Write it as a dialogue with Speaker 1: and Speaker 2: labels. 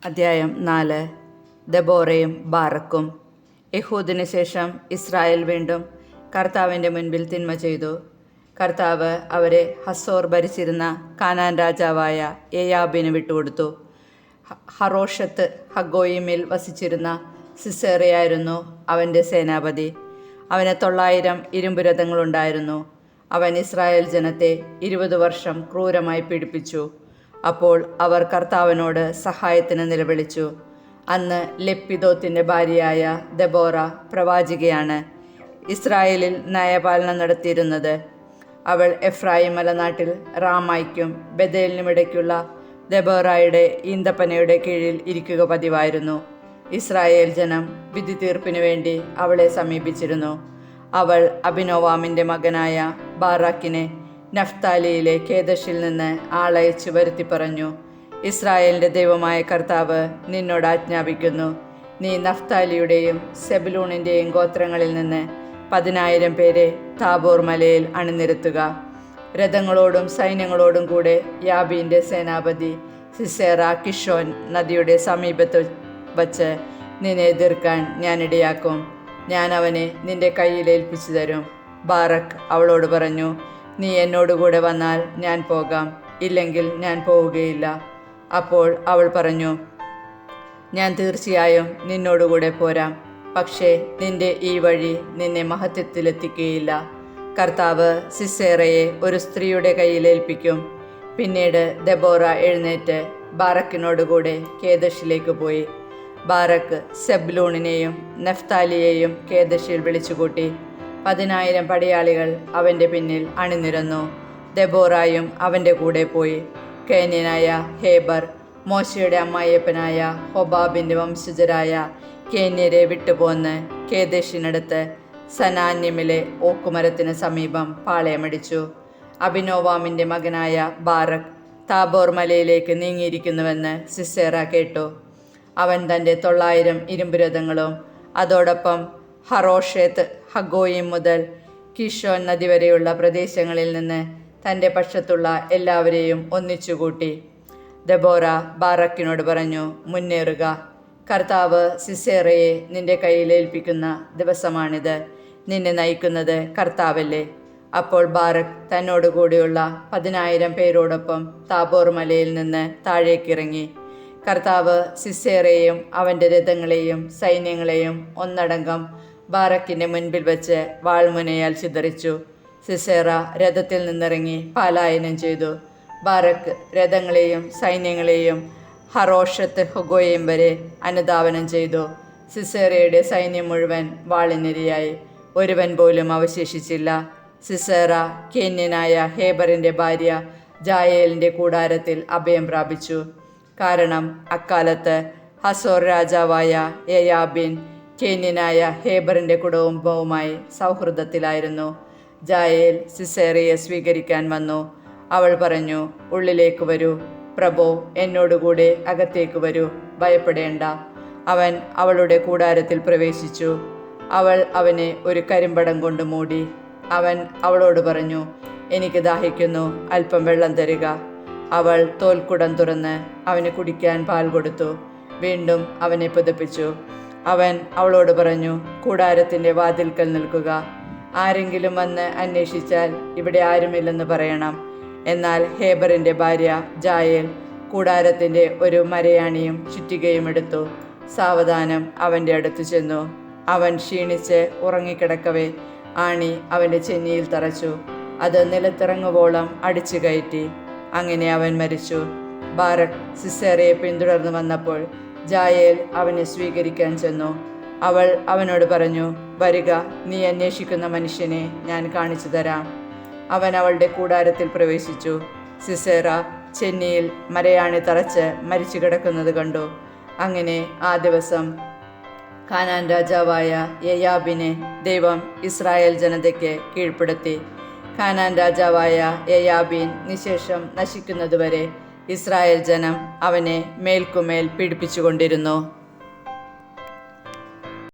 Speaker 1: അധ്യായം 4. ദെബോറയും ബാറക്കും. യഹൂദിന് ശേഷം ഇസ്രായേൽ വീണ്ടും കർത്താവിൻ്റെ മുൻപിൽ തിന്മ ചെയ്തു. കർത്താവ് അവരെ ഹസോർ ഭരിച്ചിരുന്ന കാനാൻ രാജാവായ യേയാബിന് വിട്ടുകൊടുത്തു. ഹറോഷത്ത് ഹഗോയിമിൽ വസിച്ചിരുന്ന സിസേറയായിരുന്നു അവൻ്റെ സേനാപതി. അവന് 900 ഇരുമ്പുരഥങ്ങളുണ്ടായിരുന്നു. അവൻ ഇസ്രായേൽ ജനത്തെ 20 വർഷം ക്രൂരമായി പീഡിപ്പിച്ചു. അപ്പോൾ അവർ കർത്താവിനോട് സഹായത്തിന് നിലവിളിച്ചു. അന്ന് ലെപ്പിദോത്തിൻ്റെ ഭാര്യയായ ദെബോറ പ്രവാചികയാണ് ഇസ്രായേലിൽ ന്യായപാലനം നടത്തിയിരുന്നത്. അവൾ എഫ്രായിം മലനാട്ടിൽ റാമായ്ക്കും ബെഥേലിനും ഇടയ്ക്കുള്ള ദെബോറയുടെ ഈന്തപ്പനയുടെ കീഴിൽ ഇരിക്കുക പതിവായിരുന്നു. ഇസ്രായേൽ ജനം വിധി തീർപ്പിനു വേണ്ടി അവളെ സമീപിച്ചിരുന്നു. അവൾ അബിനോവാമിൻ്റെ മകനായ ബാറാക്കിനെ നഫ്താലിയിലെ കേദശിൽ നിന്ന് ആളയച്ചു വരുത്തി പറഞ്ഞു, ഇസ്രായേലിൻ്റെ ദൈവമായ കർത്താവ് നിന്നോട് ആജ്ഞാപിക്കുന്നു, നീ നഫ്താലിയുടെയും സെബുലൂണിൻ്റെയും ഗോത്രങ്ങളിൽ നിന്ന് 10,000 പേരെ താബോർ മലയിൽ അണിനിരത്തുക. രഥങ്ങളോടും സൈന്യങ്ങളോടും കൂടെ യാബീൻ്റെ സേനാപതി സിസേറ കിഷോൻ നദിയുടെ സമീപത്ത് വച്ച് നിന്നെ എതിർക്കാൻ ഞാൻ ഇടയാക്കും. ഞാൻ അവനെ നിന്റെ കയ്യിൽ ഏൽപ്പിച്ചു തരും. ബാറക്ക് അവളോട് പറഞ്ഞു, നീ എന്നോടുകൂടെ വന്നാൽ ഞാൻ പോകാം, ഇല്ലെങ്കിൽ ഞാൻ പോവുകയില്ല. അപ്പോൾ അവൾ പറഞ്ഞു, ഞാൻ തീർച്ചയായും നിന്നോടുകൂടെ പോരാം, പക്ഷേ നിന്റെ ഈ വഴി നിന്നെ മഹത്വത്തിലെത്തിക്കുകയില്ല. കർത്താവ് സിസേറയെ ഒരു സ്ത്രീയുടെ കയ്യിൽ ഏൽപ്പിക്കും. പിന്നീട് ദെബോറ എഴുന്നേറ്റ് ബാറക്കിനോടുകൂടെ കേദശിലേക്ക് പോയി. ബാറക്ക് സെബ്ലൂണിനെയും നഫ്താലിയെയും കേദശിൽ വിളിച്ചുകൂട്ടി. 10,000 പടയാളികൾ അവൻ്റെ പിന്നിൽ അണിനിരന്നു. ദെബോറായും അവൻ്റെ കൂടെ പോയി. കേന്യനായ ഹേബർ, മോശയുടെ അമ്മായിയപ്പനായ ഹൊബാബിൻ്റെ വംശജരായ കേന്യരെ വിട്ടുപോന്ന് കേദേശിനടുത്ത് സനാന്യമിലെ ഓക്കുമരത്തിന് സമീപം പാളയമടിച്ചു. അബിനോവാമിൻ്റെ മകനായ ബാറക് താബോർ മലയിലേക്ക് നീങ്ങിയിരിക്കുന്നുവെന്ന് സിസേറ കേട്ടു. അവൻ തൻ്റെ 900 ഇരുമ്പുരഥങ്ങളും അതോടൊപ്പം ഹറോഷേത്ത് ഹഗോയിം മുതൽ കിഷോൻ നദി വരെയുള്ള പ്രദേശങ്ങളിൽ നിന്ന് തൻ്റെ പക്ഷത്തുള്ള എല്ലാവരെയും ഒന്നിച്ചുകൂട്ടി. ദെബോറ ബാറക്കിനോട് പറഞ്ഞു, മുന്നേറുക, കർത്താവ് സിസേറയെ നിന്റെ കയ്യിൽ ഏൽപ്പിക്കുന്ന ദിവസമാണിത്. നിന്നെ നയിക്കുന്നത് കർത്താവല്ലേ. അപ്പോൾ ബാറക്ക് തന്നോടുകൂടിയുള്ള 10,000 പേരോടൊപ്പം താബോർ മലയിൽ നിന്ന് താഴേക്കിറങ്ങി. കർത്താവ് സിസേറയെയും അവൻ്റെ രഥങ്ങളെയും സൈന്യങ്ങളെയും ഒന്നടങ്കം ബാറക്കിൻ്റെ മുൻപിൽ വെച്ച് വാൾമുനയാൽ ചിതറിച്ചു. സിസേറ രഥത്തിൽ നിന്നിറങ്ങി പലായനം ചെയ്തു. ബാറക്ക് രഥങ്ങളെയും സൈന്യങ്ങളെയും ഹറോഷത്ത് ഹൊഗോയിം വരെ അനുധാവനം ചെയ്തു. സിസേറയുടെ സൈന്യം മുഴുവൻ വാളിനിരയായി, ഒരുവൻ പോലും അവശേഷിച്ചില്ല. സിസേറ കേന്യനായ ഹേബറിൻ്റെ ഭാര്യ ജായേലിൻ്റെ കൂടാരത്തിൽ അഭയം പ്രാപിച്ചു. കാരണം അക്കാലത്ത് ഹസോർ രാജാവായ യേയാബിൻ കേന്യനായ ഹേബറിൻ്റെ കുടുംബവുമായി സൗഹൃദത്തിലായിരുന്നു. ജായേൽ സിസേറയെ സ്വീകരിക്കാൻ വന്നു. അവൾ പറഞ്ഞു, ഉള്ളിലേക്ക് വരൂ പ്രഭോ, എന്നോടുകൂടെ അകത്തേക്ക് വരൂ, ഭയപ്പെടേണ്ട. അവൻ അവളുടെ കൂടാരത്തിൽ പ്രവേശിച്ചു. അവൾ അവനെ ഒരു കരിമ്പടം കൊണ്ട് മൂടി. അവൻ അവളോട് പറഞ്ഞു, എനിക്ക് ദാഹിക്കുന്നു, അല്പം വെള്ളം തരിക. അവൾ തോൽക്കുടം തുറന്ന് അവന് കുടിക്കാൻ പാൽ കൊടുത്തു. വീണ്ടും അവനെ പുതപ്പിച്ചു. അവൻ അവളോട് പറഞ്ഞു, കൂടാരത്തിൻ്റെ വാതിൽക്കൽ നിൽക്കുക. ആരെങ്കിലും വന്ന് അന്വേഷിച്ചാൽ ഇവിടെ ആരുമില്ലെന്ന് പറയണം. എന്നാൽ ഹേബറിൻ്റെ ഭാര്യ ജായേൽ കൂടാരത്തിൻ്റെ ഒരു മരയാണിയും ചുറ്റികയും എടുത്തു. സാവധാനം അവൻ്റെ അടുത്ത് ചെന്നു. അവൻ ക്ഷീണിച്ച് ഉറങ്ങിക്കിടക്കവേ ആണി അവൻ്റെ ചെന്നിയിൽ തറച്ചു. അത് നിലത്തിറങ്ങുവോളം അടിച്ചു കയറ്റി. അങ്ങനെ അവൻ മരിച്ചു. ബാറക്ക് സിസേറയെ പിന്തുടർന്ന് വന്നപ്പോൾ ജായേൽ അവനെ സ്വീകരിക്കാൻ ചെന്നു. അവൾ അവനോട് പറഞ്ഞു, വരിക, നീ അന്വേഷിക്കുന്ന മനുഷ്യനെ ഞാൻ കാണിച്ചു തരാം. അവൻ അവളുടെ കൂടാരത്തിൽ പ്രവേശിച്ചു. സിസേറ ചെന്നിയിൽ മരയാണി തറച്ച് മരിച്ചു കിടക്കുന്നത് കണ്ടു. അങ്ങനെ ആ ദിവസം കാനാൻ രാജാവായ യേയാബിനെ ദൈവം ഇസ്രായേൽ ജനതയ്ക്ക് കീഴ്പ്പെടുത്തി. കാനാൻ രാജാവായ യേയാബീൻ നിശേഷം നശിക്കുന്നതുവരെ ഇസ്രായേൽ ജനം അവനെ മേൽക്കുമേൽ പീഡിപ്പിച്ചുകൊണ്ടിരുന്നു.